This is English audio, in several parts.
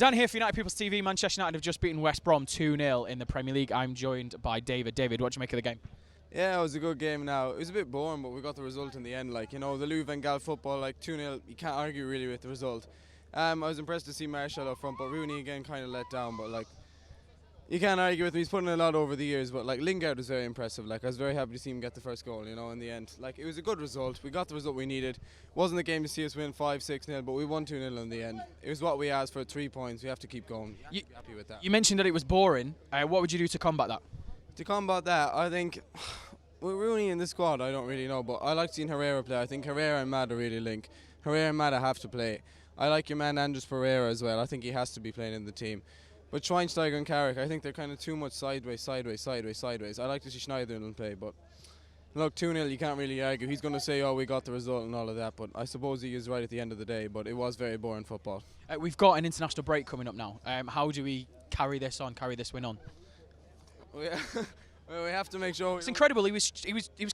Dan here for United People's TV. Manchester United have just beaten West Brom 2-0 in the Premier League. I'm joined by David. David, what do you make of the game? Yeah, it was a good game now. It was a bit boring, but we got the result in the end. Like, you know, the Louis van Gaal football, like 2-0, you can't argue really with the result. I was impressed to see Martial up front, but Rooney again kind of let down. But, like, you can't argue with him. He's putting in a lot over the years, but, like, Lingard was very impressive. Like, I was very happy to see him get the first goal, you know, in the end. Like, it was a good result. We got the result we needed. Wasn't the game to see us win 5-6-0, but we won 2-0 in the end. It was what we asked for, 3 points. We have to keep going. You have to be happy with that. You mentioned that it was boring. What would you do to combat that? To combat that, I think, with Rooney in the squad, I don't really know, but I like seeing Herrera play. I think Herrera and Mata really link. Herrera and Mata have to play. I like your man Andres Pereira as well. I think he has to be playing in the team. But Schweinsteiger and Carrick, I think they're kind of too much sideways. I like to see Schneiderlin play, but look, 2-0, you can't really argue. He's going to say, oh, we got the result and all of that, but I suppose he is right at the end of the day, but it was very boring football. We've got an international break coming up now. How do we carry this win on? Well, we have to make sure. It's incredible. He was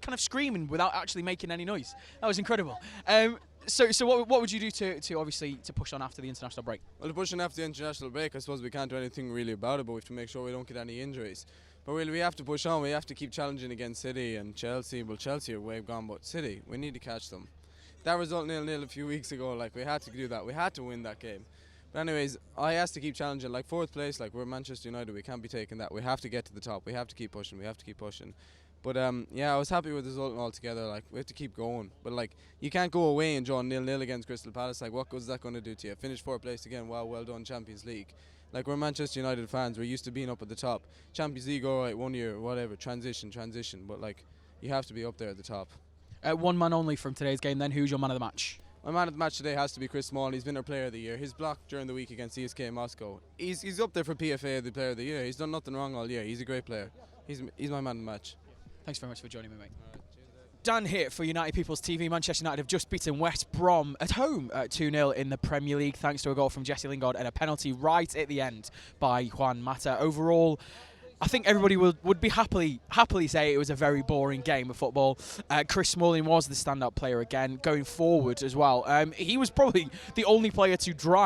kind of screaming without actually making any noise. That was incredible. So what would you do to obviously to push on after the international break? Well, to push on after the international break, I suppose we can't do anything really about it, but we have to make sure we don't get any injuries. But really, we have to push on. We have to keep challenging against City and Chelsea. Well, Chelsea are way gone, but City, we need to catch them. That result 0-0 a few weeks ago, like, we had to do that. We had to win that game. But anyways, I asked to keep challenging. Like, 4th place, like, we're Manchester United. We can't be taking that. We have to get to the top. We have to keep pushing. But yeah, I was happy with the result altogether. Like, we have to keep going. But, like, you can't go away and draw 0-0 against Crystal Palace. Like, what good's that going to do to you? Finish 4th place again. Wow, well done, Champions League. Like, we're Manchester United fans. We're used to being up at the top. Champions League, all right, 1 year, whatever. Transition. But, like, you have to be up there at the top. One man only from today's game then. Who's your man of the match? My man of the match today has to be Chris Smalling. He's been our player of the year. His block during the week against CSKA Moscow. He's up there for PFA, the player of the year. He's done nothing wrong all year. He's a great player. He's my man of the match. Thanks very much for joining me, mate. Dan here for United People's TV. Manchester United have just beaten West Brom at home 2-0 in the Premier League thanks to a goal from Jesse Lingard and a penalty right at the end by Juan Mata. Overall, I think everybody would be happily say it was a very boring game of football. Chris Smalling was the standout player again, going forward as well. He was probably the only player to drive